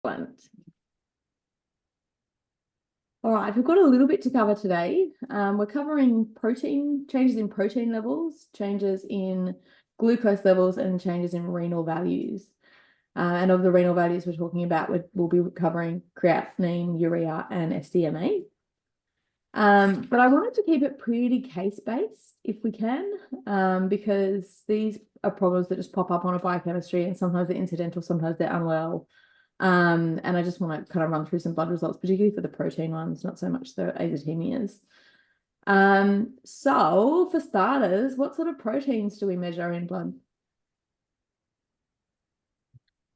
Excellent. All right, we've got a little bit to cover today. We're covering protein, changes in protein levels, changes in glucose levels, and changes in renal values. And of the renal values we're talking about, we'll be covering creatinine, urea, and SDMA. But I wanted to keep it pretty case-based if we can, because these are problems that just pop up on a biochemistry, and sometimes they're incidental, sometimes they're unwell. And I just want to kind of run through some blood results, particularly for the protein ones, not so much the azotemias. So for starters, what sort of proteins do we measure in blood?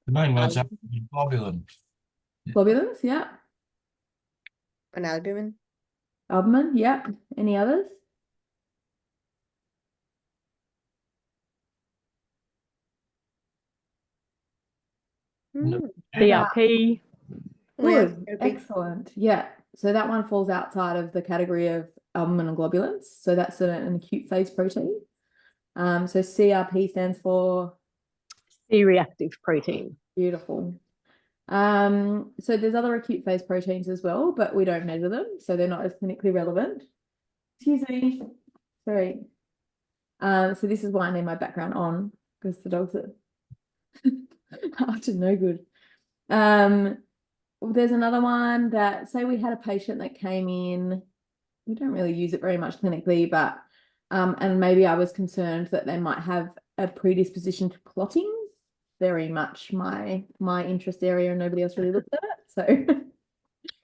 The main ones are globulin. Globulins, yeah. An albumin. Albumin, yeah. Any others? CRP. Good, Yeah, excellent. Yeah, so that one falls outside of the category of albumin and globulins. So that's an acute phase protein. So CRP stands for C-reactive protein. beautiful. So there's other acute phase proteins as well, but we don't measure them, so they're not as clinically relevant. Excuse me. Sorry. So this is why I need my background on, because the dogs are up to no good. There's another one that, say we had a patient that came in, we don't really use it very much clinically, but and maybe I was concerned that they might have a predisposition to clotting. Very much my interest area, and nobody else really looked at it. So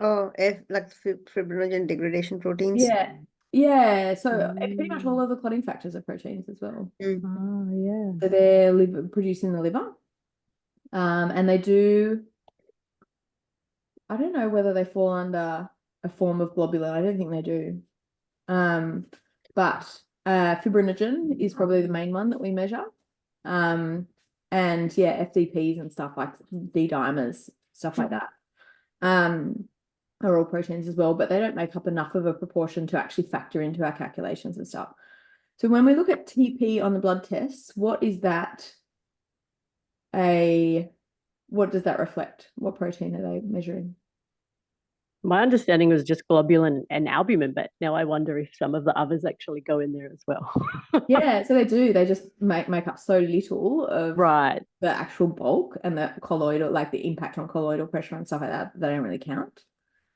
Oh, like fibrinogen degradation proteins. yeah. So pretty much all of the clotting factors are proteins as well. Oh, yeah. So they're produced in the liver, and they do. I don't know whether they fall under a form of globulin. I don't think they do. But fibrinogen is probably the main one that we measure. And yeah, FDPs and stuff like D-dimers, stuff like that, are all proteins as well, but they don't make up enough of a proportion to actually factor into our calculations and stuff. So when we look at TP on the blood tests, what is that? What does that reflect? What protein are they measuring? My understanding was just globulin and albumin, but now I wonder if some of the others actually go in there as well. Yeah, so they do. They just make up so little of Right. the actual bulk, and the colloidal, like the impact on colloidal pressure and stuff like that, they don't really count.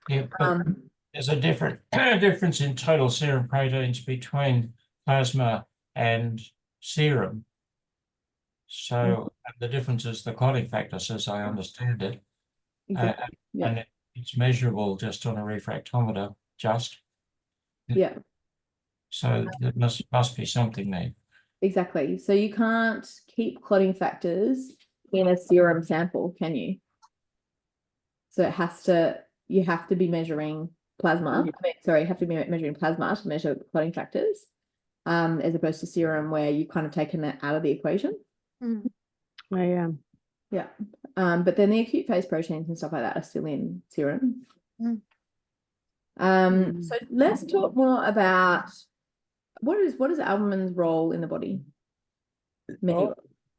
Yeah, but there's a difference in total serum proteins between plasma and serum. So the difference is the clotting factors, as I understand it. Exactly. And it's measurable just on a refractometer, Yeah. So there must be something there. Exactly. So you can't keep clotting factors in a serum sample, can you? So you have to be measuring plasma. You have to be measuring plasma to measure clotting factors, as opposed to serum where you've kind of taken that out of the equation. Oh, yeah. Yeah. But then the acute phase proteins and stuff like that are still in serum. So let's talk more about what is albumin's role in the body? Many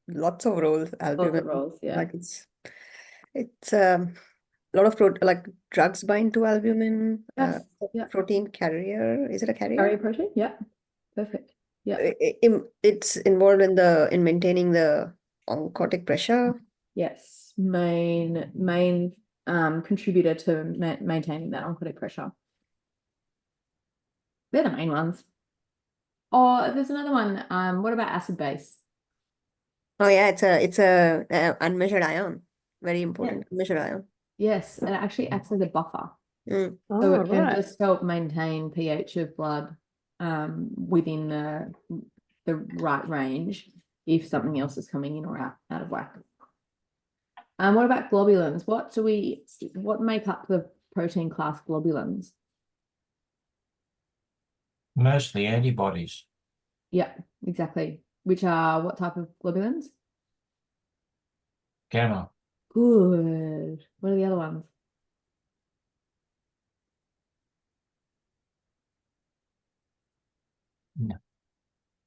Lots of roles. Albumin. lots of roles, yeah. Like it's a lot of like drugs bind to albumin. Yes. Protein carrier. Is it a carrier? Carrier protein, yeah. Perfect. Yeah. It's involved in maintaining the oncotic pressure. Yes, main contributor to maintaining that oncotic pressure. They're the main ones. Oh, there's another one. What about acid base? Oh yeah, it's a unmeasured ion. Very important. Unmeasured ion. Yes, it actually acts as a buffer. Mm. So it can just help maintain pH of blood within the right range if something else is coming in or out of whack. What about globulins? What make up the protein class globulins? Mostly antibodies. Yeah, exactly. Which are what type of globulins? Gamma. Good. What are the other ones? No.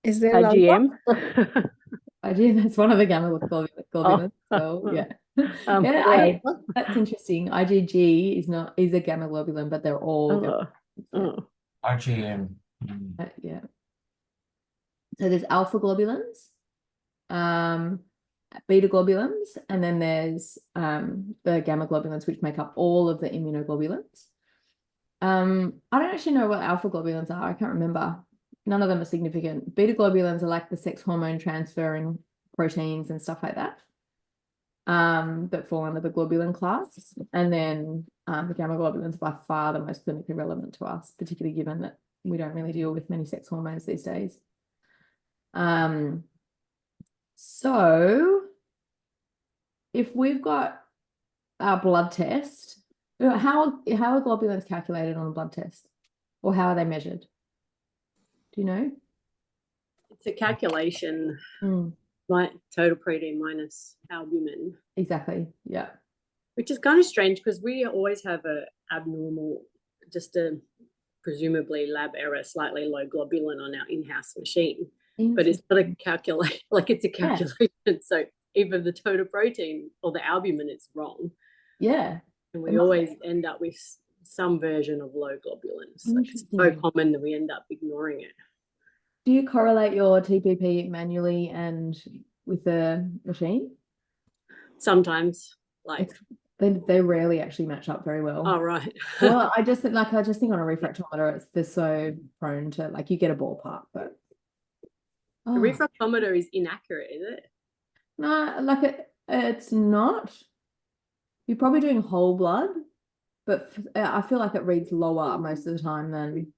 Is there IgM? IgM, that's one of the gamma globulins. So yeah. Yeah, that's interesting. IgG is a gamma globulin, but they're all gamma. IgM. Yeah. So there's alpha globulins, beta globulins, and then there's the gamma globulins, which make up all of the immunoglobulins. I don't actually know what alpha globulins are. I can't remember. None of them are significant. Beta globulins are like the sex hormone transferring proteins and stuff like that, that fall under the globulin class. And then the gamma globulins are by far the most clinically relevant to us, particularly given that we don't really deal with many sex hormones these days. So if we've got our blood test, how are globulins calculated on a blood test, or how are they measured? Do you know? It's a calculation, like total protein minus albumin. Exactly. Yeah. Which is kind of strange because we always have a abnormal, just a presumably lab error, slightly low globulin on our in-house machine. But it's not a calculate, like it's a calculation. Yeah. So either the total protein or the albumin is wrong. Yeah. And we always end up with some version of low globulins. Like it's so common that we end up ignoring it. Do you correlate your TPP manually and with the machine? Sometimes, like they rarely actually match up very well. Oh, right. Well, I just think on a refractometer, they're so prone to, like, you get a ballpark, but the refractometer is inaccurate, is it? No, like it's not. You're probably doing whole blood, but I feel like it reads lower most of the time than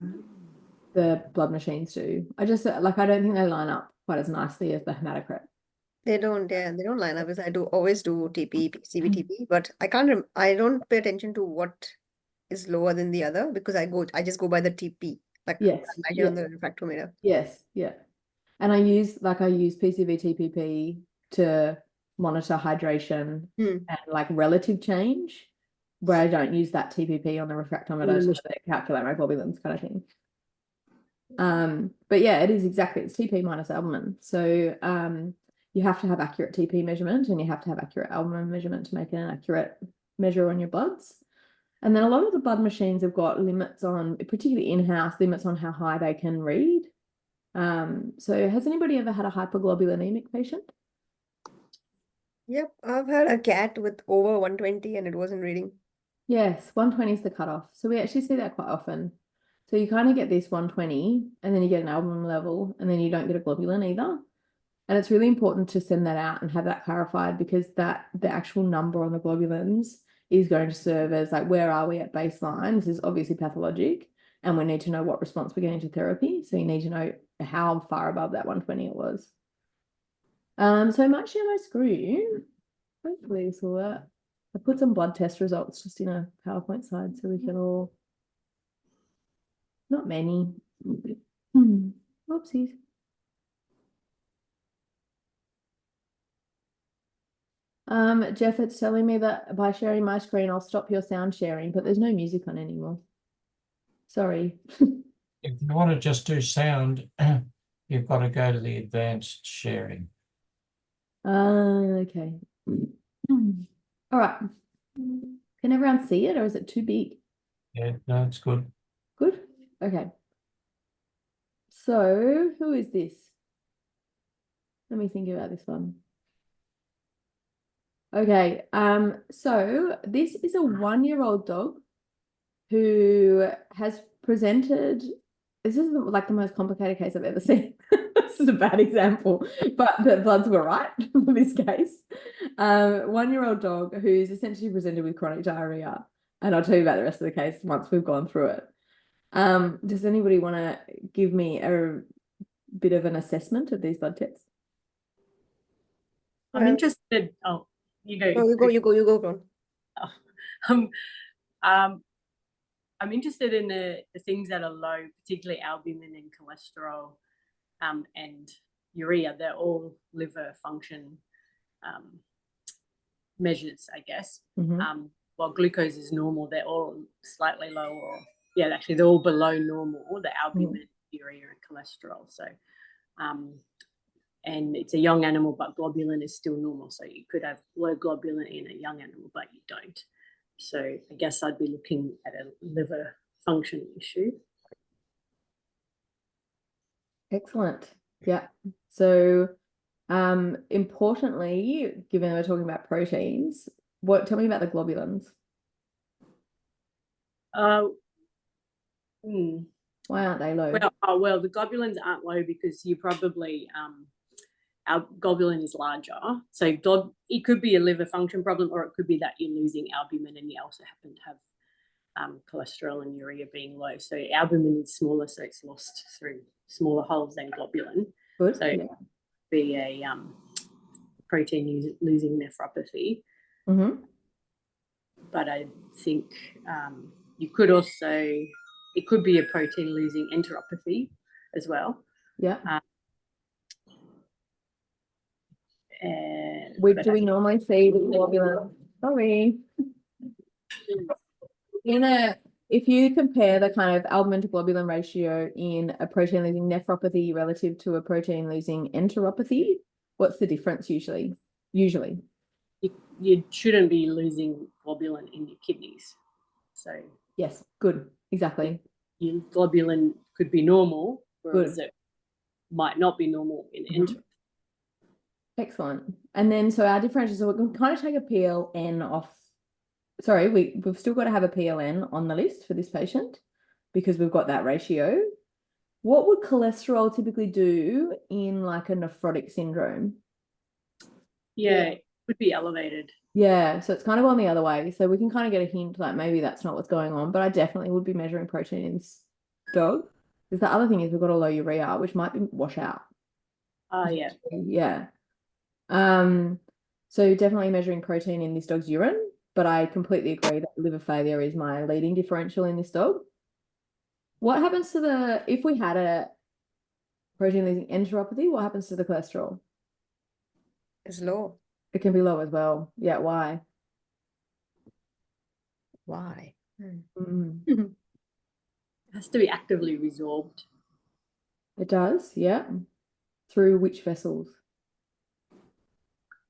the blood machines do. I don't think they line up quite as nicely as the hematocrit. They don't line up. I always do TP, PCV, TP, but I don't pay attention to what is lower than the other because I just go by the TP, like measure on the refractometer. Yes, yeah. And I use PCV TPP to monitor hydration and like relative change, where I don't use that TPP on the refractometer to calculate my globulins kind of thing. But yeah, it's TP minus albumin. So you have to have accurate TP measurement and you have to have accurate albumin measurement to make an accurate measure on your bloods. And then a lot of the blood machines have got limits on, particularly in-house, limits on how high they can read. So has anybody ever had a hyperglobulinemic patient? Yep, I've had a cat with over 120 and it wasn't reading. Yes, 120 is the cutoff. So we actually see that quite often. So you kind of get this 120 and then you get an albumin level and then you don't get a globulin either. And it's really important to send that out and have that clarified because the actual number on the globulins is going to serve as like, where are we at baseline? This is obviously pathologic and we need to know what response we're getting to therapy. So you need to know how far above that 120 it was. So I might share my screen. Hopefully this will work. I put some blood test results just in a PowerPoint slide so we can all, not many. Oopsies. Jeff, it's telling me that by sharing my screen, I'll stop your sound sharing, but there's no music on anymore. Sorry. If you want to just do sound, you've got to go to the advanced sharing. Okay. All right. Can everyone see it or is it too big? Yeah, no, it's good. Good. Okay. So who is this? Let me think about this one. Okay. So this is a 1-year-old dog who has presented. This is like the most complicated case I've ever seen. This is a bad example, but the bloods were right for this case. 1-year-old dog who's essentially presented with chronic diarrhea. And I'll tell you about the rest of the case once we've gone through it. Does anybody want to give me a bit of an assessment of these blood tests? I'm interested. Oh, you go. No, you go, Ron. I'm interested in the things that are low, particularly albumin and cholesterol, and urea. They're all liver function measures, I guess. While glucose is normal, they're all slightly low, or actually they're all below normal. The albumin, urea, and cholesterol. So, and it's a young animal, but globulin is still normal. So you could have low globulin in a young animal, but you don't. So I guess I'd be looking at a liver function issue. Excellent. Yeah. So importantly, given we're talking about proteins, tell me about the globulins. Why aren't they low? Well, the globulins aren't low because you probably our globulin is larger. So it could be a liver function problem, or it could be that you're losing albumin and you also happen to have cholesterol and urea being low. So albumin is smaller, so it's lost through smaller holes than globulin. Good. So yeah. Be a protein losing nephropathy. But I think you could also, it could be a protein losing enteropathy as well. Yeah. Do we normally see the globulin? Sorry. If you compare the kind of albumin to globulin ratio in a protein losing nephropathy relative to a protein losing enteropathy, what's the difference usually? You shouldn't be losing globulin in your kidneys. So yes, good, exactly. Your globulin could be normal, whereas it might not be normal in enteropathy. Excellent. And then so our differentials, so we can kind of take a PLN off. Sorry, we've still got to have a PLN on the list for this patient because we've got that ratio. What would cholesterol typically do in like a nephrotic syndrome? Yeah, it would be elevated. Yeah, so it's kind of on the other way. So we can kind of get a hint like maybe that's not what's going on, but I definitely would be measuring protein in this dog. Because the other thing is we've got a low urea, which might be wash out. Yeah. Yeah. So definitely measuring protein in this dog's urine, but I completely agree that liver failure is my leading differential in this dog. What happens to if we had a protein losing enteropathy, what happens to the cholesterol? It's low. It can be low as well. Yeah, why? Why? It has to be actively resorbed. It does, yeah. Through which vessels?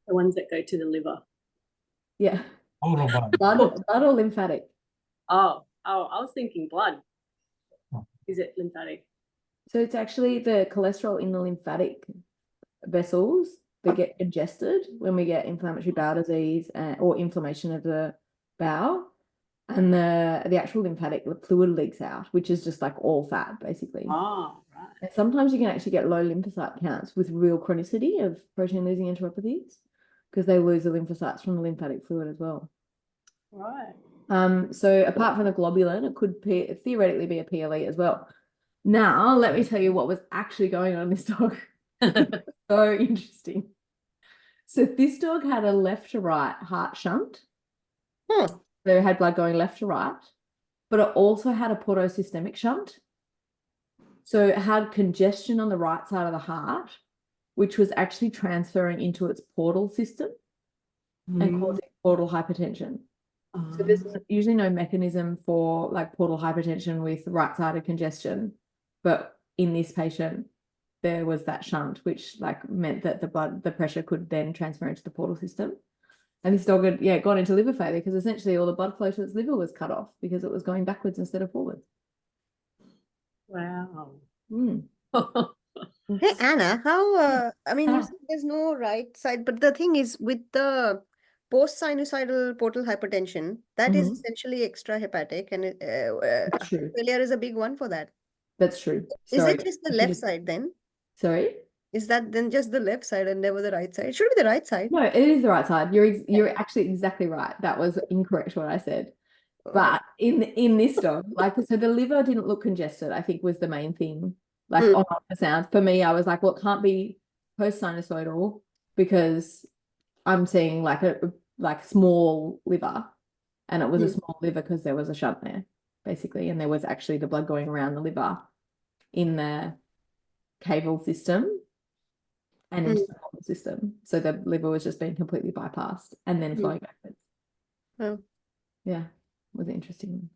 The ones that go to the liver. Yeah. Blood or lymphatic? I was thinking blood. Is it lymphatic? So it's actually the cholesterol in the lymphatic vessels that get congested when we get inflammatory bowel disease or inflammation of the bowel, and the actual lymphatic fluid leaks out, which is just like all fat basically. Oh, right. And sometimes you can actually get low lymphocyte counts with real chronicity of protein losing enteropathies because they lose the lymphocytes from the lymphatic fluid as well. Right. So apart from the globulin, it could theoretically be a PLE as well. Now, let me tell you what was actually going on in this dog. So interesting. So this dog had a left to right heart shunt. So it had blood going left to right, but it also had a portosystemic shunt. So it had congestion on the right side of the heart, which was actually transferring into its portal system and causing portal hypertension. So there's usually no mechanism for like portal hypertension with right-sided congestion, but in this patient, there was that shunt, which like meant that the pressure could then transfer into the portal system. And this dog had gone into liver failure because essentially all the blood flow to its liver was cut off because it was going backwards instead of forwards. Wow. Hey Anna, how I mean you said there's no right side, but the thing is with the post-sinusoidal portal hypertension, that is essentially extrahepatic, and That's true. failure is a big one for that. That's true. Is it just the left side then? Sorry? Is that then just the left side and never the right side? It should be the right side. No, it is the right side. You're actually exactly right. That was incorrect what I said. But in this dog, like, so the liver didn't look congested, I think was the main thing. Like on ultrasound, for me, I was like, well, it can't be post-sinusoidal because I'm seeing like a small liver, and it was a small liver because there was a shunt there, basically, and there was actually the blood going around the liver in the caval system and into the portal system. So the liver was just being completely bypassed and then flowing backwards. Oh. Yeah, was interesting.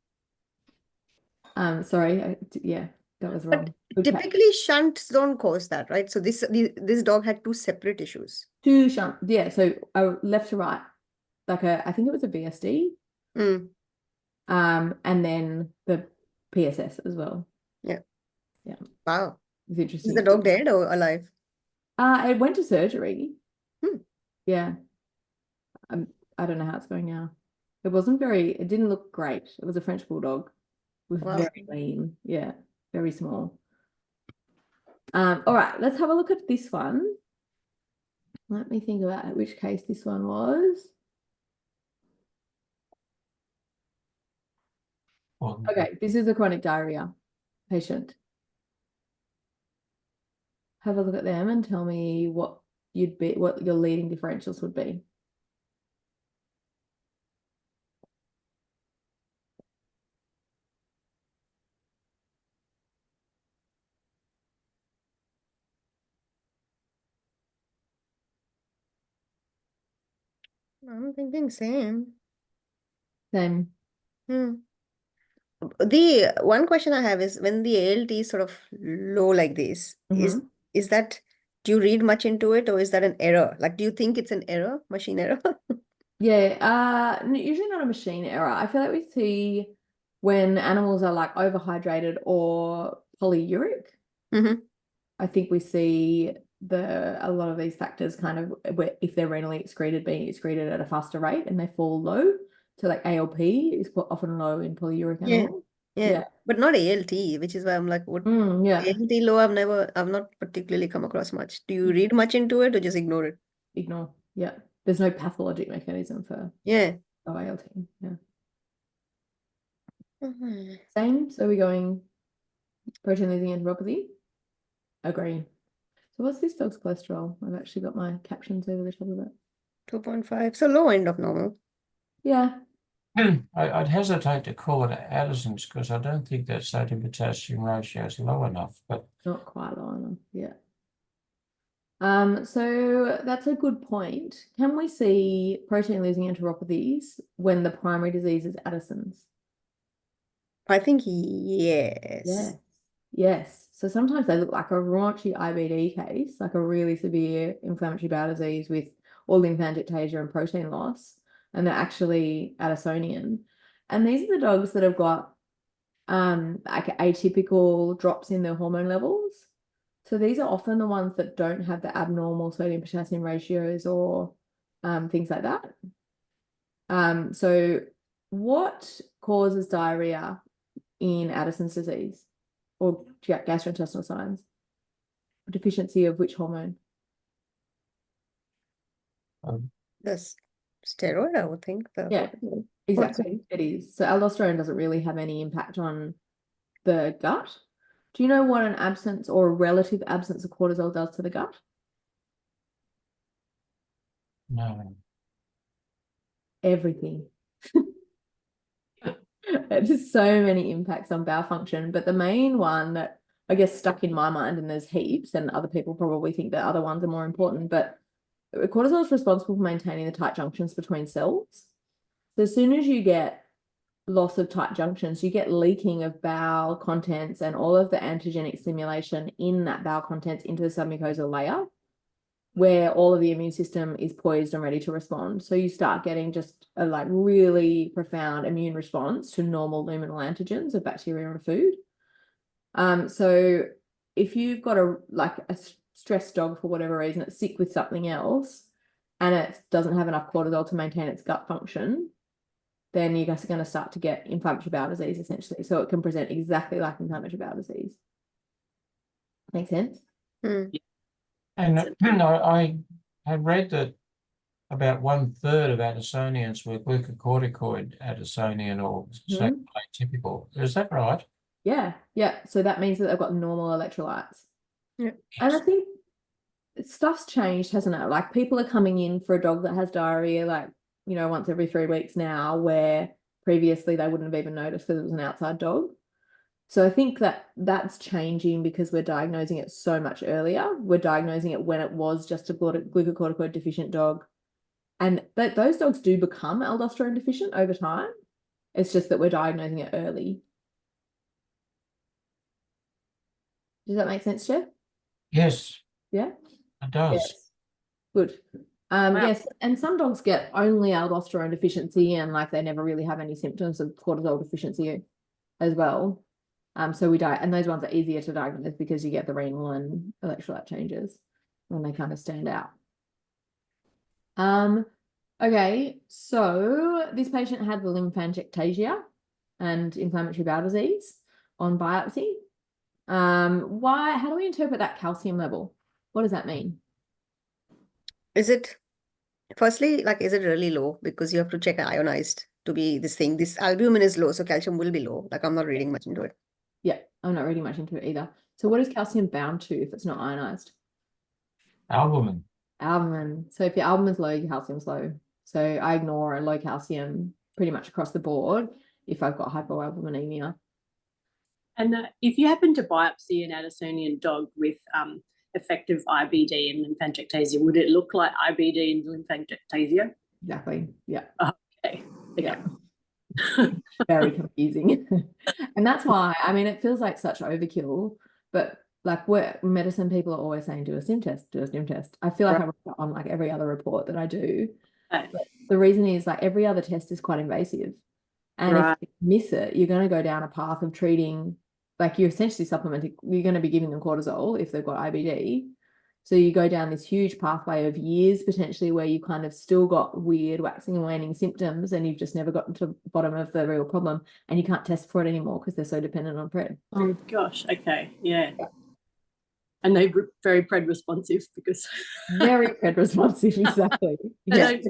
Sorry, yeah. That was But wrong. Good catch. typically shunts don't cause that, right? So this dog had two separate issues. Two shunt, yeah. So left to right, like I think it was a VSD, Mm. and then the PSS as well. Yeah. Yeah. Wow. It's interesting. Is the dog dead or alive? It went to surgery. Hmm. Yeah. I don't know how it's going now. It didn't look great. It was a French bulldog. It was Wow. very lean. Yeah. Very small. All right, let's have a look at this one. Let me think about which case this one was. Okay, this is a chronic diarrhea patient. Have a look at them and tell me what your leading differentials would be. I'm thinking same. Same. The one question I have is when the ALT is sort of low like this, is that, do you read much into it or is that an error? Like, do you think it's an error, machine error? Yeah, usually not a machine error. I feel like we see when animals are like overhydrated or polyuric. I think we see a lot of these factors kind of if they're renally excreted, being excreted at a faster rate and they fall low. So like ALP is often low in polyuric animals. Yeah. But not ALT, which is why I'm like, what ALT low, I've not particularly come across much. Do you read much into it or just ignore it? Ignore. Yeah. There's no pathologic mechanism for ALT. Yeah. Same. So we're going protein losing enteropathy. Agree. So what's this dog's cholesterol? I've actually got my captions over the top of it. 2.5. So low end of normal. Yeah. I'd hesitate to call it Addison's because I don't think that sodium potassium ratio is low enough, but not quite low enough. Yeah. So that's a good point. Can we see protein losing enteropathies when the primary disease is Addison's? I think yes. Yes. So sometimes they look like a raunchy IBD case, like a really severe inflammatory bowel disease with all lymphangiectasia and protein loss, and they're actually Addisonian. And these are the dogs that have got like atypical drops in their hormone levels. So these are often the ones that don't have the abnormal sodium potassium ratios or things like that. So what causes diarrhea in Addison's disease or gastrointestinal signs? Deficiency of which hormone? That's steroid, I would think. Yeah, exactly. It is. So aldosterone doesn't really have any impact on the gut. Do you know what an absence or a relative absence of cortisol does to the gut? no. Everything. There's so many impacts on bowel function, but the main one that I guess stuck in my mind, and there's heaps, and other people probably think that other ones are more important, but cortisol is responsible for maintaining the tight junctions between cells. So as soon as you get loss of tight junctions, you get leaking of bowel contents and all of the antigenic stimulation in that bowel contents into the submucosal layer, where all of the immune system is poised and ready to respond. So you start getting just a like really profound immune response to normal luminal antigens of bacteria and food. So if you've got a stressed dog for whatever reason, it's sick with something else, and it doesn't have enough cortisol to maintain its gut function, then you're just going to start to get inflammatory bowel disease, essentially. So it can present exactly like inflammatory bowel disease. Make sense? And I have read that about 1/3 of Addisonians were glucocorticoid Addisonian or atypical. Is that right? Yeah. So that means that they've got normal electrolytes. Yeah. And I think stuff's changed, hasn't it? Like people are coming in for a dog that has diarrhea, like, once every 3 weeks now, where previously they wouldn't have even noticed because it was an outside dog. So I think that's changing because we're diagnosing it so much earlier. We're diagnosing it when it was just a glucocorticoid deficient dog. And those dogs do become aldosterone deficient over time. It's just that we're diagnosing it early. Does that make sense, Jeff? Yes, Yeah. it does. Yes. Good. Yes, and some dogs get only aldosterone deficiency and like they never really have any symptoms of cortisol deficiency as well. So and those ones are easier to diagnose because you get the renal and electrolyte changes when they kind of stand out. Okay, so this patient had the lymphangiectasia and inflammatory bowel disease on biopsy. How do we interpret that calcium level? What does that mean? Is it, firstly, like, is it really low? Because you have to check ionized to be this thing. This albumin is low, so calcium will be low. Like, I'm not reading much into it. Yeah, I'm not reading much into it either. So what is calcium bound to if it's not ionized? Albumin. Albumin. So if your albumin's low, your calcium's low. So I ignore a low calcium pretty much across the board if I've got hypoalbuminemia. And if you happen to biopsy an Addisonian dog with effective IBD and lymphangiectasia, would it look like IBD and lymphangiectasia? Exactly. Yeah. Okay. Yeah. Very confusing. And that's why, I mean, it feels like such overkill, but like medicine people are always saying, do a stim test, do a stim test. I feel like I write that on like every other report that I do. Okay. But the reason is like every other test is quite invasive. And if you miss it, you're going to go down a path of treating, like you're essentially supplementing, you're going to be giving them cortisol if they've got IBD. So you go down this huge pathway of years potentially where you kind of still got weird waxing and waning symptoms and you've just never gotten to the bottom of the real problem and you can't test for it anymore because they're so dependent on pred. Oh gosh, okay, yeah. And they're very pred responsive because very pred responsive, exactly. Yes,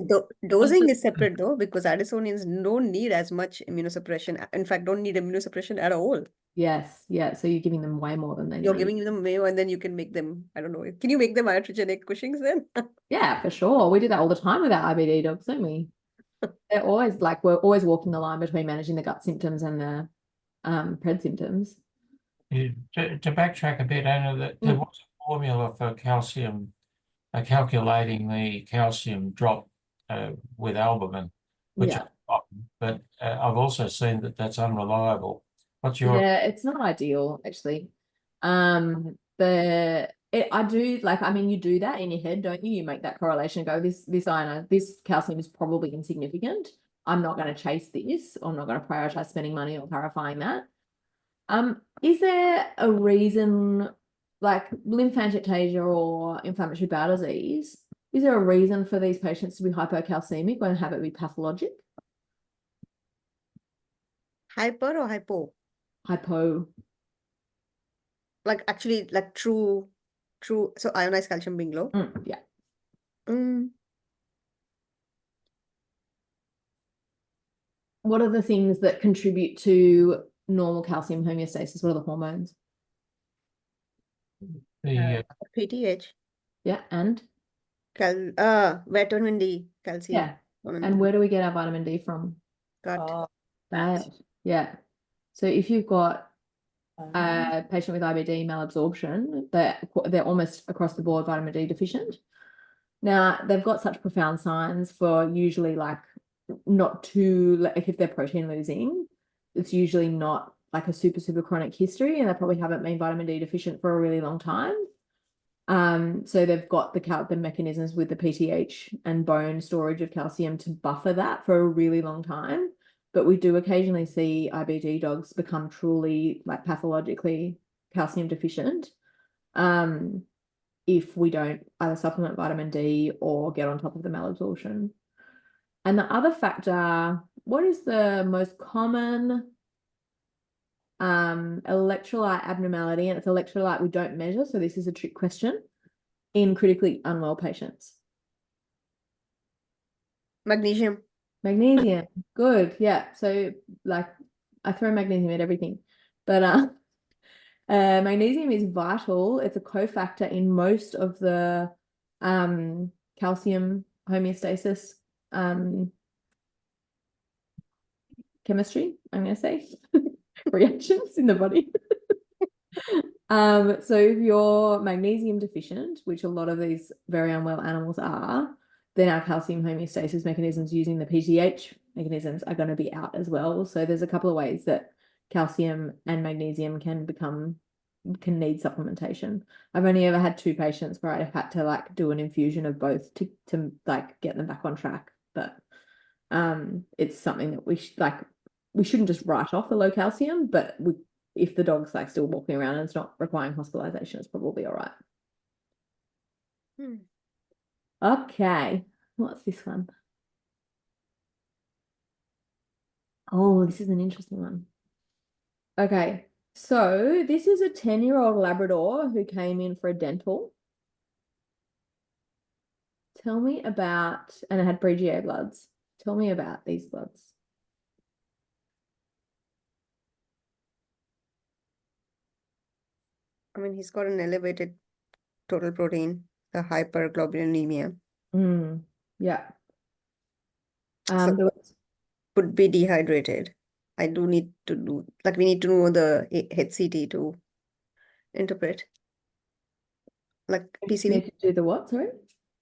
dosing is separate though, because Addisonians don't need as much immunosuppression. In fact, don't need immunosuppression at all. Yes, yeah. So you're giving them way more than they You're need. giving them way more, and then you can make them, I don't know, can you make them iatrogenic Cushing's then? Yeah, for sure. We do that all the time with our IBD dogs, don't we? They're always like, we're always walking the line between managing the gut symptoms and the pred symptoms. To backtrack a bit, Anna, that there was a formula for calcium, calculating the calcium drop with albumin, which I've forgotten, but I've also seen that that's unreliable. What's your... Yeah, it's not ideal actually. I do like, I mean, you do that in your head, don't you? You make that correlation, go, this calcium is probably insignificant. I'm not going to chase this. I'm not going to prioritize spending money on clarifying that. Is there a reason, like lymphangiectasia or inflammatory bowel disease, is there a reason for these patients to be hypocalcemic and have it be pathologic? Hyper or hypo? Hypo. Like actually, like true, so ionized calcium being low? Yeah. What are the things that contribute to normal calcium homeostasis? What are the hormones? The PTH. Yeah, and? Vitamin D, calcium. Yeah. And where do we get our vitamin D from? Gut. Diet. Yeah. So if you've got a patient with IBD malabsorption, they're almost across the board vitamin D deficient. Now, they've got such profound signs for usually like not too, like if they're protein losing, it's usually not like a super, super chronic history and they probably haven't been vitamin D deficient for a really long time. So they've got the mechanisms with the PTH and bone storage of calcium to buffer that for a really long time. But we do occasionally see IBD dogs become truly like pathologically calcium deficient if we don't either supplement vitamin D or get on top of the malabsorption. And the other factor, what is the most common electrolyte abnormality? And it's electrolyte we don't measure, so this is a trick question, in critically unwell patients. Magnesium. Magnesium, good, yeah. So like I throw magnesium at everything, but magnesium is vital. It's a cofactor in most of the calcium homeostasis chemistry, I'm going to say, reactions in the body. So if you're magnesium deficient, which a lot of these very unwell animals are, then our calcium homeostasis mechanisms using the PTH mechanisms are going to be out as well. So there's a couple of ways that calcium and magnesium can become can need supplementation. I've only ever had 2 patients where I've had to like do an infusion of both to like get them back on track. But it's something that we shouldn't just write off the low calcium, but if the dog's like still walking around and it's not requiring hospitalization, it's probably all right. Okay, what's this one? Oh, this is an interesting one. Okay, so this is a 10-year-old Labrador who came in for a dental. Tell me about, and it had pre-GA bloods. Tell me about these bloods. I mean, he's got an elevated total protein, the hyperglobulinemia. Yeah. So could be dehydrated. I do need to do, like, we need to know the HCT to interpret. Like PCV. Need to do the what, sorry?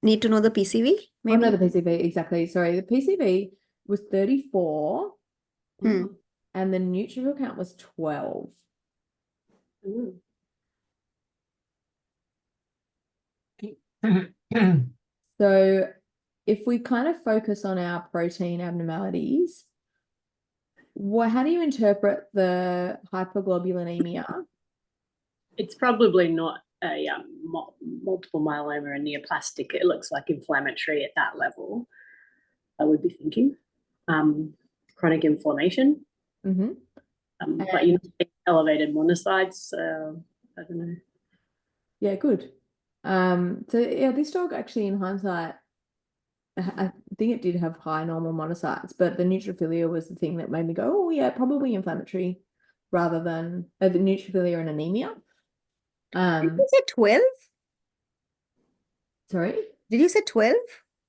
Need to know the PCV, maybe? Oh, no, the PCV, exactly. Sorry, the PCV was 34 and the neutrophil count was 12. So if we kind of focus on our protein abnormalities, how do you interpret the hyperglobulinemia? It's probably not a multiple myeloma and neoplastic. It looks like inflammatory at that level, I would be thinking. Chronic inflammation. But you know, elevated monocytes. I don't know. Yeah, good. So yeah, this dog actually, in hindsight, I think it did have high normal monocytes, but the neutrophilia was the thing that made me go, oh yeah, probably inflammatory, rather than the neutrophilia and anemia. Did you say 12? Sorry? Did you say 12?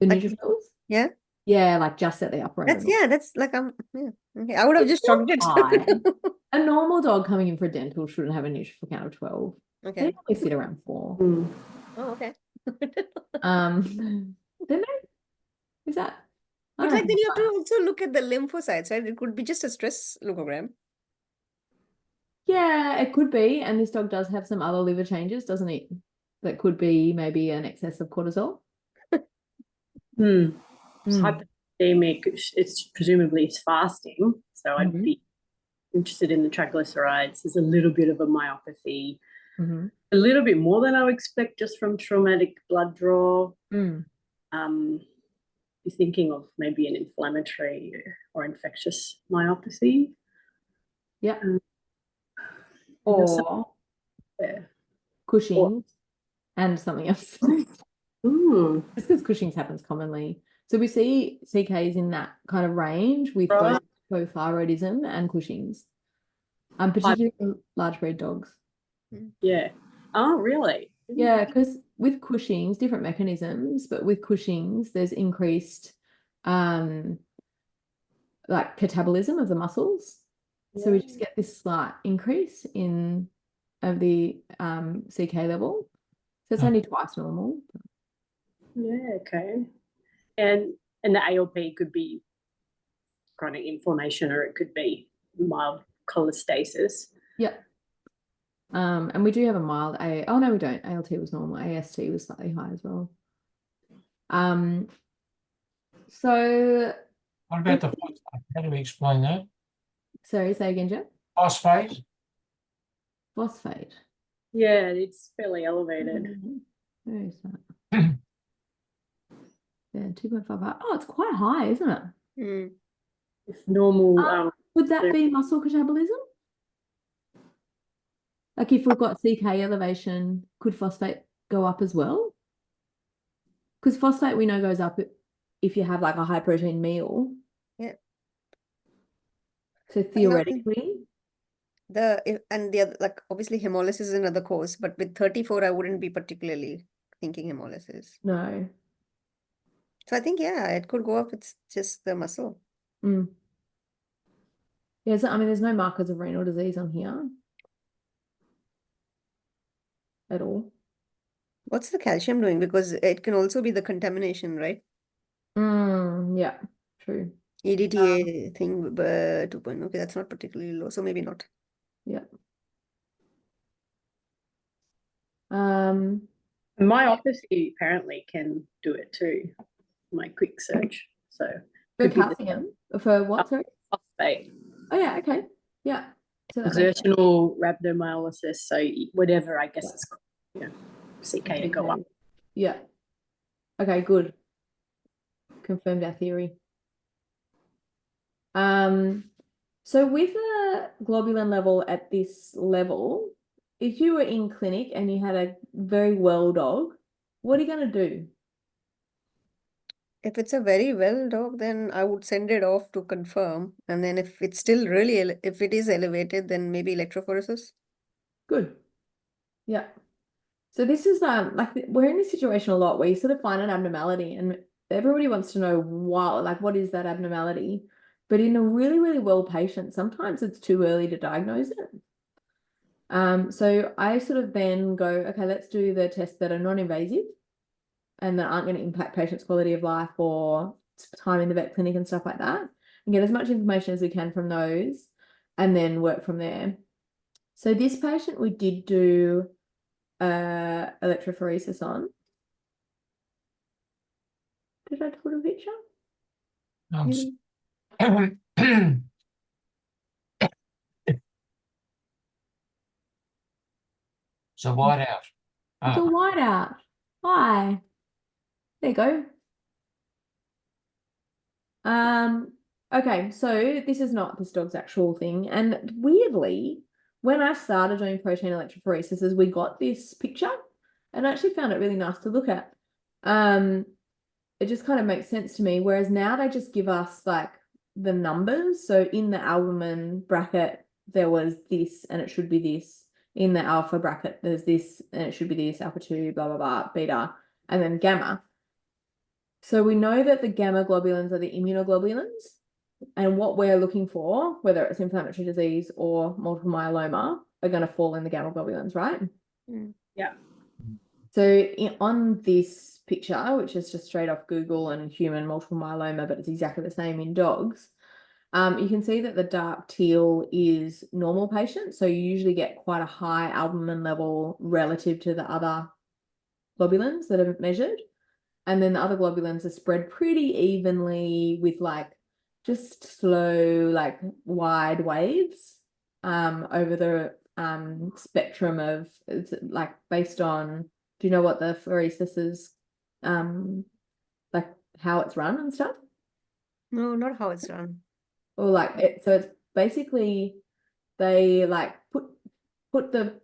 The like, neutrophils? Yeah. Yeah, like just at the upper end. That's like, yeah. Okay. I would have just shocked it. A normal dog coming in for a dental shouldn't have a neutrophil count of 12. Okay. They only sit around 4. Oh, okay. Then is that? But like, then you have to also look at the lymphocytes, right? It could be just a stress leukogram. Yeah, it could be. And this dog does have some other liver changes, doesn't it? That could be maybe an excess of cortisol. It's hypothalamic. It's presumably it's fasting. So I'd be interested in the triglycerides. There's a little bit of a myopathy. A little bit more than I would expect just from traumatic blood draw. Be thinking of maybe an inflammatory or infectious myopathy. Yeah. Or Cushing's and something else. Just because Cushing's happens commonly. So we see CKs in that kind of range with both hypothyroidism and Cushing's. Particularly large breed dogs. Yeah. Oh, really? Yeah, because with Cushing's, different mechanisms, but with Cushing's, there's increased like catabolism of the muscles. So we just get this slight increase in the CK level. So it's only twice normal. Yeah, okay. And the ALP could be chronic inflammation, or it could be mild cholestasis. Yeah. And we do have a mild oh no, we don't. ALT was normal. AST was slightly high as well. So what about the phosphate? How do we explain that? Sorry, say again, Jeff. Phosphate? Phosphate. Yeah, it's fairly elevated. Where is that? Yeah, 2.5. Oh, it's quite high, isn't it? It's normal. Would that be muscle catabolism? Like if we've got CK elevation, could phosphate go up as well? Because phosphate we know goes up if you have like a high protein meal. Yeah. So theoretically. The other, like, obviously hemolysis is another cause, but with 34 I wouldn't be particularly thinking hemolysis. No. So I think it could go up. It's just the muscle. Yeah, so I mean there's no markers of renal disease on here at all. What's the calcium doing? Because it can also be the contamination, right? Yeah, true. EDTA thing, but 2.0. Okay, that's not particularly low, so maybe not. Yeah. Myopathy apparently can do it too. My quick search. So For could be the calcium, for what? Sorry? phosphate. Oh yeah, okay. Yeah. So that makes sense. Exertional rhabdomyolysis. So whatever, I guess it's called, you know, CK to go up. Yeah. Okay, good. Confirmed our theory. So with a globulin level at this level, if you were in clinic and you had a very well dog, what are you going to do? If it's a very well dog, then I would send it off to confirm. And then if it's still really, if it is elevated, then maybe electrophoresis. Good. Yeah. So this is like we're in this situation a lot where you sort of find an abnormality and everybody wants to know what is that abnormality? But in a really, really well patient, sometimes it's too early to diagnose it. So I sort of then go, okay, let's do the tests that are non-invasive and that aren't going to impact patients' quality of life or time in the vet clinic and stuff like that, and get as much information as we can from those and then work from there. So this patient, we did do electrophoresis on. Did I put a picture? So whiteout. It's a whiteout. Hi. There you go. Okay, so this is not this dog's actual thing. And weirdly, when I started doing protein electrophoresis, we got this picture and I actually found it really nice to look at. It just kind of makes sense to me. Whereas now they just give us like the numbers. So in the albumin bracket, there was this and it should be this. In the alpha bracket, there's this and it should be this, alpha 2, blah, blah, blah, beta, and then gamma. So we know that the gamma globulins are the immunoglobulins, and what we're looking for, whether it's inflammatory disease or multiple myeloma, are going to fall in the gamma globulins, right? Yeah. So on this picture, which is just straight off Google and human multiple myeloma, but it's exactly the same in dogs, you can see that the dark teal is normal patients. So you usually get quite a high albumin level relative to the other globulins that are measured. And then the other globulins are spread pretty evenly with like just slow, like wide waves over the spectrum of, it's like based on, do you know what the phoresis is, like how it's run and stuff? No, not how it's run. Or like it, so it's basically they like put the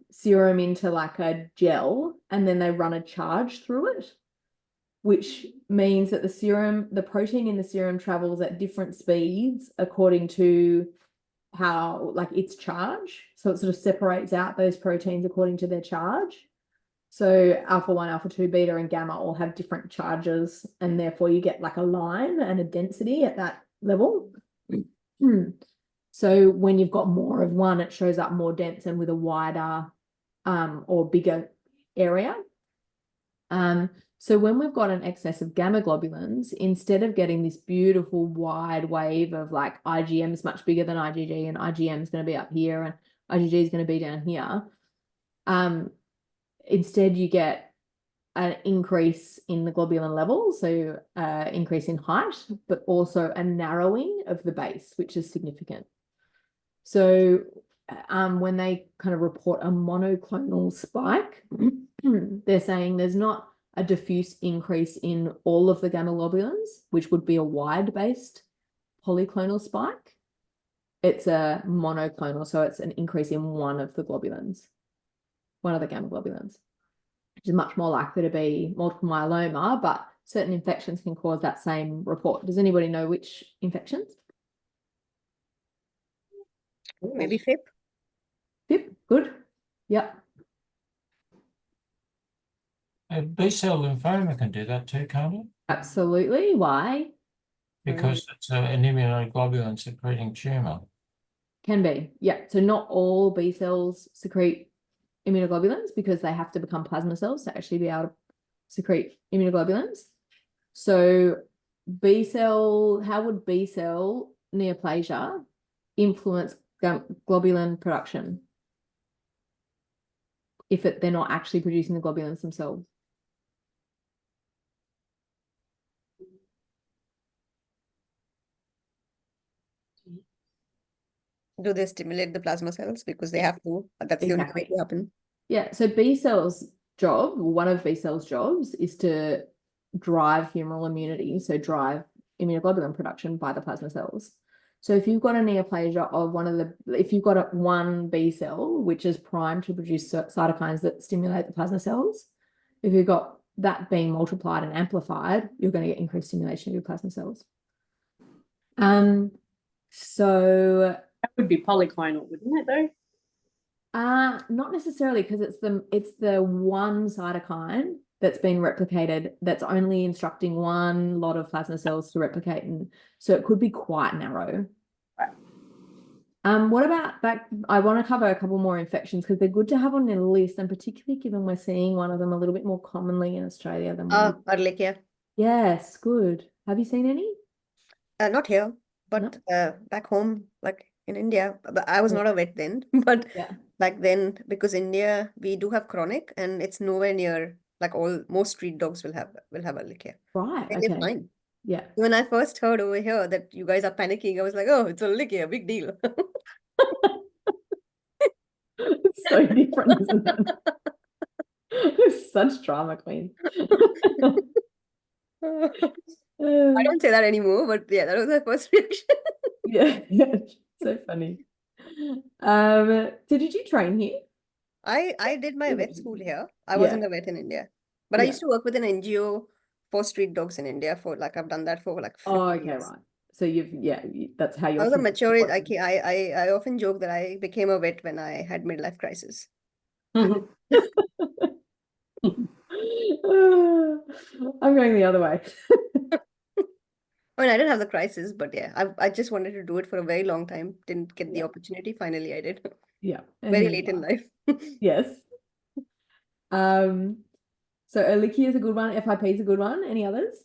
serum into like a gel and then they run a charge through it, which means that the protein in the serum travels at different speeds according to how like its charge. So it sort of separates out those proteins according to their charge. So alpha 1, alpha 2, beta, and gamma all have different charges, and therefore you get like a line and a density at that level. So when you've got more of one, it shows up more dense and with a wider or bigger area. So when we've got an excess of gamma globulins, instead of getting this beautiful wide wave of like IgM is much bigger than IgG and IgM is going to be up here and IgG is going to be down here, instead you get an increase in the globulin level, so increase in height, but also a narrowing of the base, which is significant. So when they kind of report a monoclonal spike, they're saying there's not a diffuse increase in all of the gamma globulins, which would be a wide-based polyclonal spike. It's a monoclonal, so it's an increase in one of the globulins, one of the gamma globulins, which is much more likely to be multiple myeloma, but certain infections can cause that same report. Does anybody know which infections? Maybe FIP. FIP, good. Yep. B-cell lymphoma can do that too, can't it? Absolutely. Why? Because it's an immunoglobulin secreting tumor. Can be. Yeah. So not all B cells secrete immunoglobulins because they have to become plasma cells to actually be able to secrete immunoglobulins. So how would B cell neoplasia influence globulin production? if they're not actually producing the globulins themselves. Do they stimulate the plasma cells? Because they have to. That's the only way Exactly. to happen. Yeah, so B cells' job, one of B cells' jobs is to drive humoral immunity, so drive immunoglobulin production by the plasma cells. So if you've got a neoplasia of if you've got one B cell, which is primed to produce cytokines that stimulate the plasma cells, if you've got that being multiplied and amplified, you're going to get increased stimulation of your plasma cells. So that would be polyclonal, wouldn't it though? Not necessarily, because it's the one cytokine that's been replicated that's only instructing one lot of plasma cells to replicate, and so it could be quite narrow. Right. What about back? I want to cover a couple more infections because they're good to have on the list, and particularly given we're seeing one of them a little bit more commonly in Australia than Ehrlichia. Yes, good. Have you seen any? Not here, but back home, like in India. But I was not a vet then, but back then, because India, we do have chronic, and it's nowhere near like most street dogs will have Ehrlichia. Right. And they're fine. Yeah. When I first heard over here that you guys are panicking, I was like, oh, it's Ehrlichia, big deal. It's so different, isn't it? Such drama queen. I don't say that anymore, but yeah, that was my first reaction. Yeah, so funny. So did you train here? I did my vet school here. I wasn't a vet in India, but I used to work with an NGO for street dogs in India I've done that for like 15 years. Right. So that's how you're. I was a mature age. I often joke that I became a vet when I had midlife crisis. I'm going the other way. I mean, I didn't have the crisis, but yeah, I just wanted to do it for a very long time. Didn't get the opportunity. Finally, I did. Yeah. Very late in life. Yes. So Ehrlichia is a good one. FIP is a good one. Any others?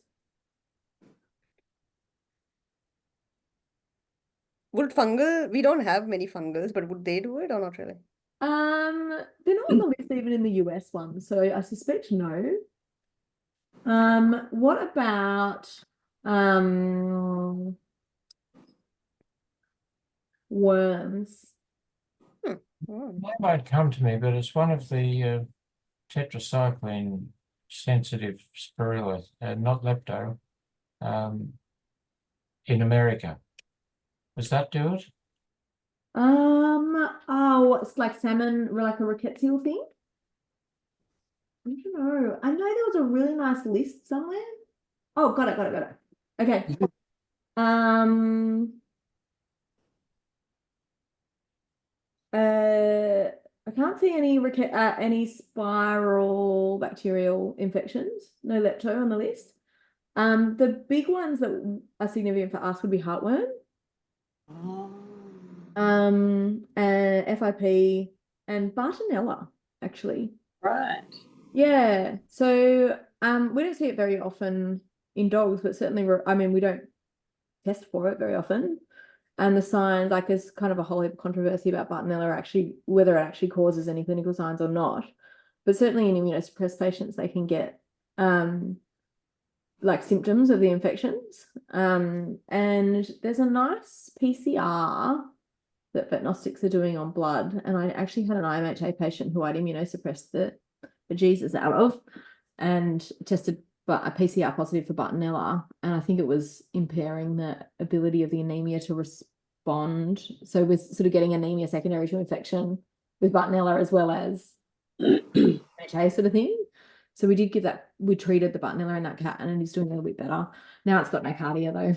Would fungal? We don't have many fungals, but would they do it or not really? They're not on the list even in the US one, so I suspect no. What about worms? That might come to me, but it's one of the tetracycline sensitive spirilla, not lepto, in America. Does that do it? It's like salmon, like a rickettsial thing. I don't know. I know there was a really nice list somewhere. Oh, got it. Okay. I can't see any spiral bacterial infections. No lepto on the list. The big ones that are significant for us would be heartworm. And FIP and Bartonella, actually. Right. Yeah. So we don't see it very often in dogs, but certainly we don't test for it very often. And the signs, like there's kind of a whole heap of controversy about Bartonella actually, whether it actually causes any clinical signs or not. But certainly in immunosuppressed patients, they can get like symptoms of the infections. And there's a nice PCR that Vetnostics are doing on blood. And I actually had an IMHA patient who I'd immunosuppressed the Jesus out of and tested a PCR positive for Bartonella. And I think it was impairing the ability of the anemia to respond. So we're sort of getting anemia secondary to infection with Bartonella as well as IMHA sort of thing. So we did give that, we treated the Bartonella in that cat and it's doing a little bit better. Now it's got no cardia though.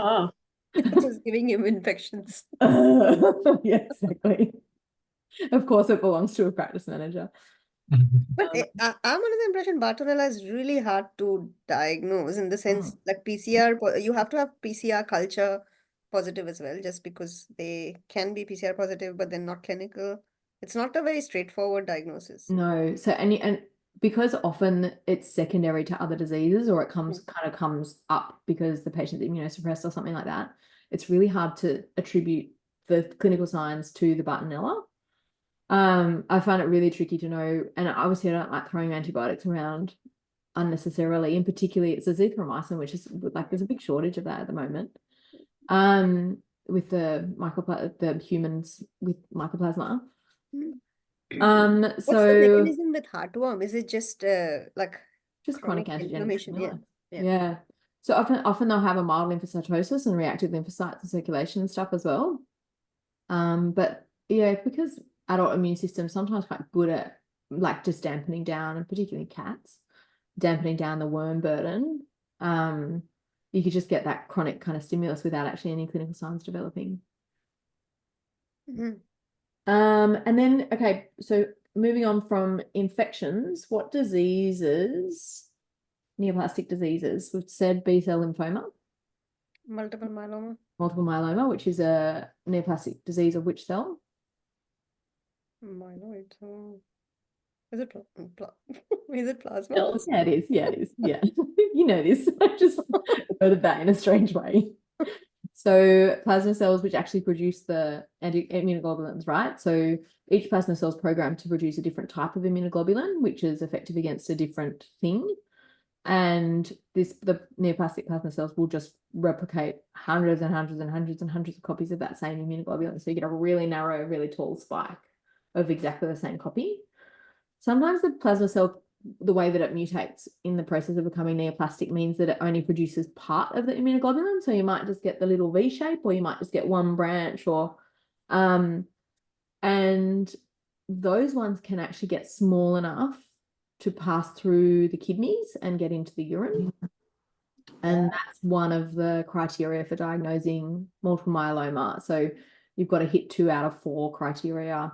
Oh. Just giving him infections. Yeah, exactly. Of course, it belongs to a practice manager. But I'm under the impression Bartonella is really hard to diagnose in the sense like PCR, you have to have PCR culture positive as well, just because they can be PCR positive, but they're not clinical. It's not a very straightforward diagnosis. No. So, and because often it's secondary to other diseases or it comes up because the patient's immunosuppressed or something like that, it's really hard to attribute the clinical signs to the Bartonella. I find it really tricky to know, and obviously I don't like throwing antibiotics around unnecessarily, and particularly it's azithromycin, which is like there's a big shortage of that at the moment. With the humans with mycoplasma. What's the mechanism with heartworm? Is it just like just chronic antigenic inflammation? stimuli? Yeah. So often they'll have a mild lymphocytosis and reactive lymphocytes and circulation and stuff as well. But yeah, because adult immune system sometimes quite good at like just dampening down, and particularly cats, dampening down the worm burden. You could just get that chronic kind of stimulus without actually any clinical signs developing. And then, okay, so moving on from infections, what diseases, neoplastic diseases? We've said B-cell lymphoma. Multiple myeloma. Multiple myeloma, which is a neoplastic disease of which cell? Myeloid. Is it is it plasma? Yeah, it is. Yeah, it is. Yeah, you know this. I just worded that in a strange way. So plasma cells, which actually produce the immunoglobulins, right? So each plasma cell is programmed to produce a different type of immunoglobulin, which is effective against a different thing. And the neoplastic plasma cells will just replicate hundreds and hundreds and hundreds and hundreds of copies of that same immunoglobulin. So you get a really narrow, really tall spike of exactly the same copy. Sometimes the plasma cell, the way that it mutates in the process of becoming neoplastic means that it only produces part of the immunoglobulin. So you might just get the little V shape, or you might just get one branch, or and those ones can actually get small enough to pass through the kidneys and get into the urine. And that's one of the criteria for diagnosing multiple myeloma. So you've got to hit 2 out of 4 criteria,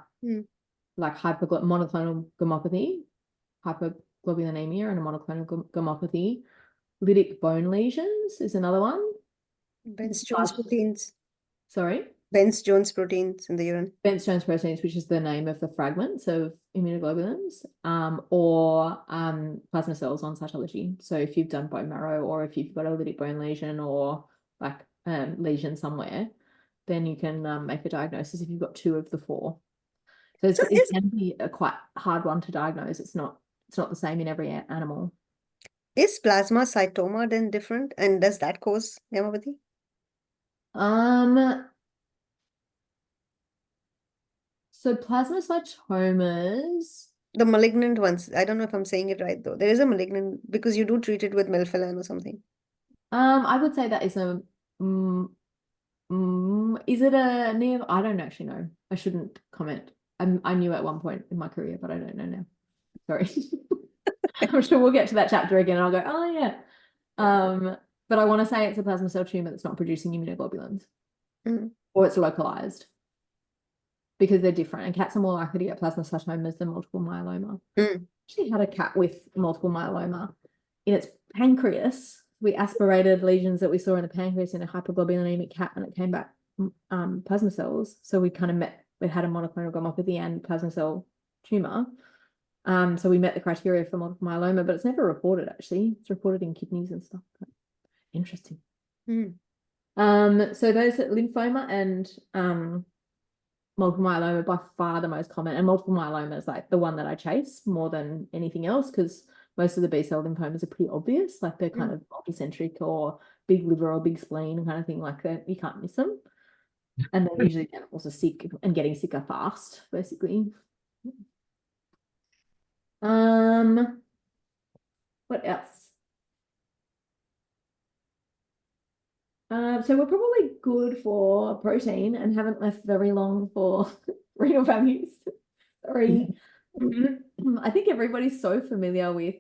like monoclonal gammopathy, hyperglobulinemia, and a monoclonal gammopathy. Lytic bone lesions is another one. Bence-Jones proteins. Sorry? Bence-Jones proteins in the urine. Bence-Jones proteins, which is the name of the fragments of immunoglobulins, or plasma cells on cytology. So if you've done bone marrow, or if you've got a lytic bone lesion, or like lesion somewhere, then you can make a diagnosis if you've got 2 of the 4. So it can be a quite hard one to diagnose. It's not the same in every animal. Is plasmacytoma then different, and does that cause gammopathy? So plasmacytomas, the malignant ones, I don't know if I'm saying it right though. There is a malignant, because you do treat it with melphalan or something. I would say that is a is it a neo? I don't actually know. I shouldn't comment. I knew at one point in my career, but I don't know now. Sorry. I'm sure we'll get to that chapter again and I'll go, oh yeah. But I want to say it's a plasma cell tumor that's not producing immunoglobulins, or it's localized, because they're different, and cats are more likely to get plasmacytomas than multiple myeloma. Actually had a cat with multiple myeloma in its pancreas. We aspirated lesions that we saw in the pancreas in a hyperglobulinemic cat, and it came back plasma cells. So we kind of we had a monoclonal gammopathy and plasma cell tumor. So we met the criteria for multiple myeloma, but it's never reported actually. It's reported in kidneys and stuff. But interesting. So those lymphoma and multiple myeloma by far the most common, and multiple myeloma is like the one that I chase more than anything else, because most of the B-cell lymphomas are pretty obvious, like they're kind of multicentric or big liver or big spleen kind of thing, like that. You can't miss them, and they're usually also sick and getting sicker fast, basically. What else? So we're probably good for protein and haven't left very long for renal values. Sorry. I think everybody's so familiar with,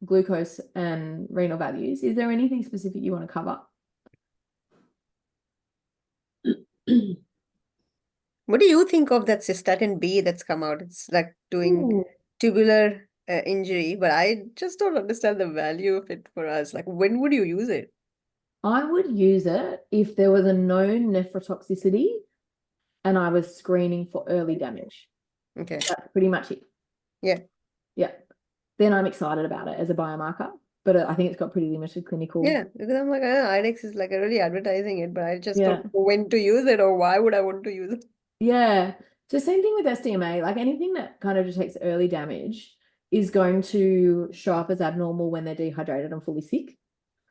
glucose and renal values. Is there anything specific you want to cover? What do you think of that cystatin B that's come out? It's like doing tubular injury, but I just don't understand the value of it for us. Like, when would you use it? I would use it if there was a known nephrotoxicity and I was screening for early damage. Okay. That's pretty much it. Yeah. Yeah. Then I'm excited about it as a biomarker, but I think it's got pretty limited clinical. Yeah, because I'm like, IDEX is like really advertising it, but I just don't know when to use it or why would I want to use it. Yeah. So same thing with SDMA, like anything that kind of detects early damage is going to show up as abnormal when they're dehydrated and fully sick.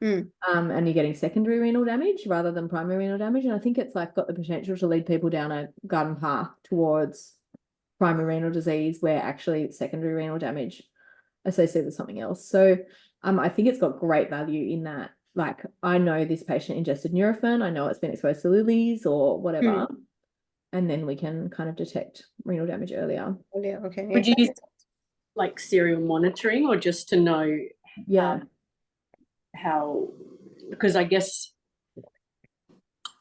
And you're getting secondary renal damage rather than primary renal damage. And I think it's like got the potential to lead people down a garden path towards primary renal disease where actually it's secondary renal damage associated with something else. So I think it's got great value in that. Like, I know this patient ingested Nurofen, I know it's been exposed to lilies or whatever, and then we can kind of detect renal damage earlier. Oh, yeah, okay. Would you use like serial monitoring or just to know how, because I guess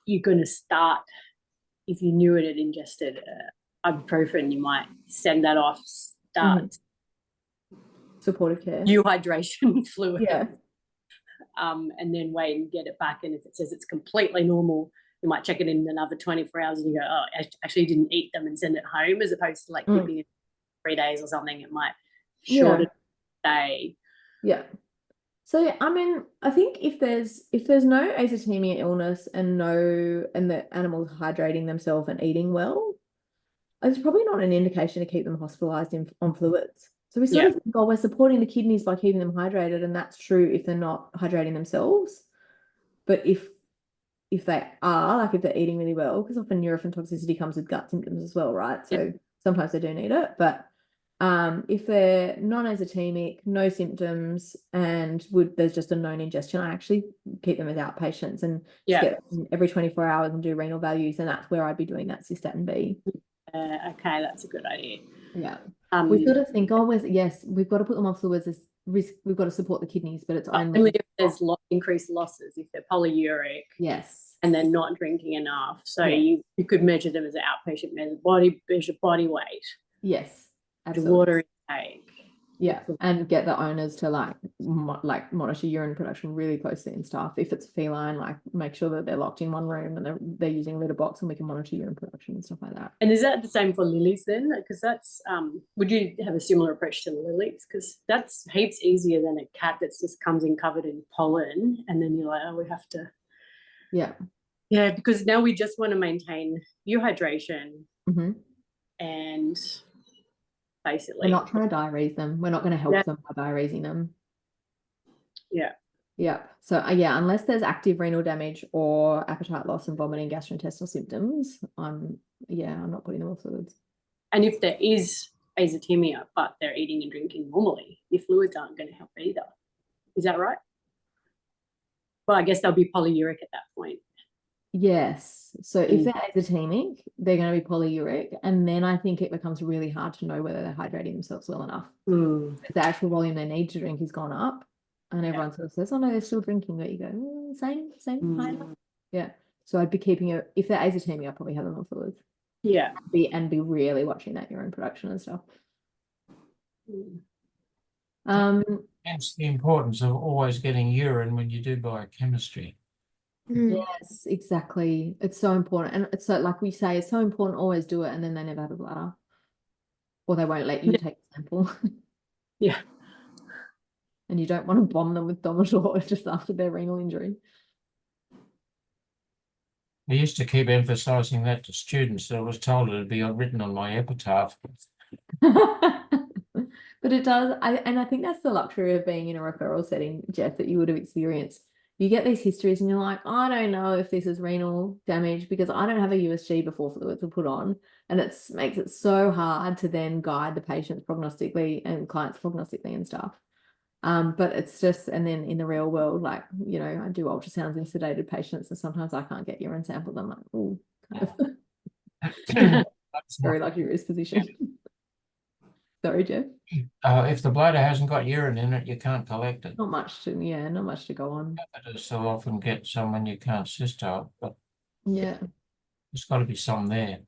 you're going to start, if you knew it had ingested ibuprofen, you might send that off, start supportive care, new hydration fluid, and then wait and get it back. And if it says it's completely normal, you might check it in another 24 hours and you go, oh, I actually didn't eat them, and send it home, as opposed to like keeping it 3 days or something. It might shorten the day. Yeah. So yeah, I mean, I think if there's no azotemia illness and the animal's hydrating themselves and eating well, it's probably not an indication to keep them hospitalized on fluids. So we sort of think, oh, we're supporting the kidneys by keeping them hydrated, and that's true if they're not hydrating themselves. But if they are, like if they're eating really well, because often Nurofen toxicity comes with gut symptoms as well, right? So sometimes they do need it, but if they're non-azotemic, no symptoms, and there's just a known ingestion, I actually keep them as outpatients and get them every 24 hours and do renal values, and that's where I'd be doing that cystatin B. Okay, that's a good idea. Yeah. We sort of think, oh, we've got to put them on fluids as risk. We've got to support the kidneys, but it's only if there's increased losses, if they're polyuric. Yes. And they're not drinking enough. So you could measure them as an outpatient measure body weight. Yes. Absolutely. Water intake. Yeah, and get the owners to like monitor urine production really closely and stuff. If it's feline, like make sure that they're locked in one room and they're using a litter box, and we can monitor urine production and stuff like that. And is that the same for lilies then? Because that's would you have a similar approach to the lilies? Because that's heaps easier than a cat that just comes in covered in pollen, and then you're like, oh, we have to. Yeah, because now we just want to maintain hydration and basically we're not trying to diurese them. We're not going to help them by diuresing them. So unless there's active renal damage or appetite loss and vomiting, gastrointestinal symptoms, I'm not putting them on fluids. And if there is azotemia but they're eating and drinking normally, your fluids aren't going to help either. Is that right? Well, I guess they'll be polyuric at that point. Yes. So if they're azotemic, they're going to be polyuric, and then I think it becomes really hard to know whether they're hydrating themselves well enough. If the actual volume they need to drink has gone up, and everyone sort of says, oh no, they're still drinking, but you go, same higher. Yeah. So I'd be keeping it, if they're azotemia, I'd probably have them on fluids. Yeah. And be really watching that urine production and stuff. Hence the importance of always getting urine when you do biochemistry. Yes, exactly. It's so important. And it's so, like we say, it's so important, always do it, and then they never have a bladder. Or they won't let you take a sample. And you don't want to bomb them with Domitor just after their renal injury. I used to keep emphasising that to students, so I was told it would be written on my epitaph. But it does, and I think that's the luxury of being in a referral setting, Jeff, that you would have experienced. You get these histories and you're like, I don't know if this is renal damage because I don't have a USG before fluids were put on. And it makes it so hard to then guide the patients prognostically and clients prognostically and stuff. But it's just, and then in the real world, like, you know, I do ultrasounds in sedated patients and sometimes I can't get urine samples. I'm like, oh, that's very luxurious position. Sorry, Jeff. If the bladder hasn't got urine in it, you can't collect it. Not much to go on. I so often get some when you can't systole, but there's got to be some there.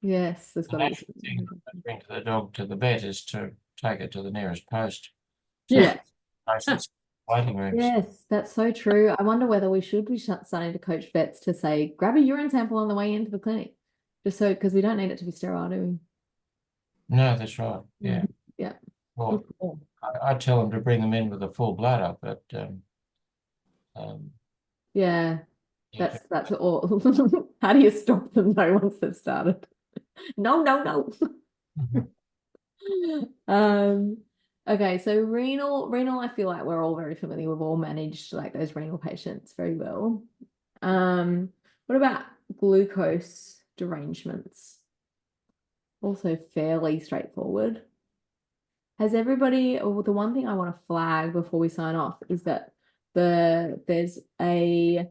Yes, there's got to be thing to bring the dog to the vet is to take it to the nearest post. Waiting rooms. Yes, that's so true. I wonder whether we should be starting to coach vets to say, grab a urine sample on the way into the clinic, just so, because we don't need it to be sterile, do we? No, that's right. Yeah. Yeah. Well, I tell them to bring them in with a full bladder, but that's all. How do you stop them though once they've started? No, no, no. Okay, so renal, I feel like we're all very familiar. We've all managed like those renal patients very well. What about glucose derangements? Also fairly straightforward. Has everybody, or the one thing I want to flag before we sign off is that there's a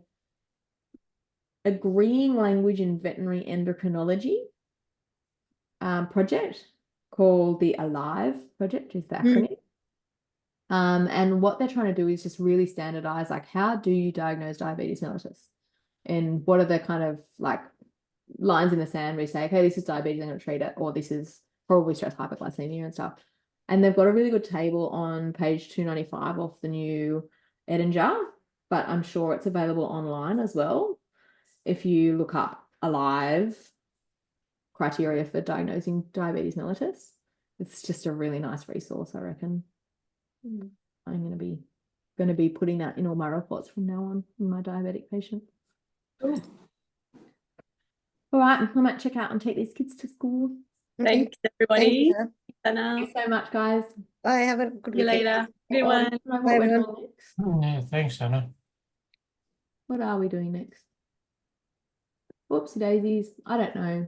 agreeing language in veterinary endocrinology project called the ALIVE project, is the acronym. And what they're trying to do is just really standardize, like, how do you diagnose diabetes mellitus? And what are the kind of like lines in the sand where you say, okay, this is diabetes, I'm going to treat it, or this is probably stress hyperglycemia and stuff. And they've got a really good table on page 295 of the new Edinger, but I'm sure it's available online as well. If you look up ALIVE criteria for diagnosing diabetes mellitus, it's just a really nice resource, I reckon. I'm going to be putting that in all my reports from now on in my diabetic patients. All right, I might check out and take these kids to school. Thanks, everybody. Thanks, Thanks so much, guys. bye. Have a good See you weekend. later. Everyone. What Bye, we're everyone. doing next. Yeah, thanks, Anna. What are we doing next? Whoopsie daisies. I don't know.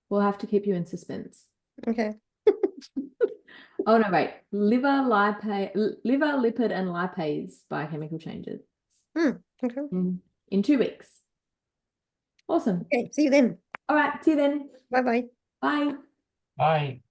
We'll have to keep you in suspense. Okay. Oh no, wait. Liver, lipid, and lipase biochemical changes. Okay. In 2 weeks. Awesome. Okay. See you then. All right. See you then. Bye-bye. Bye. Bye.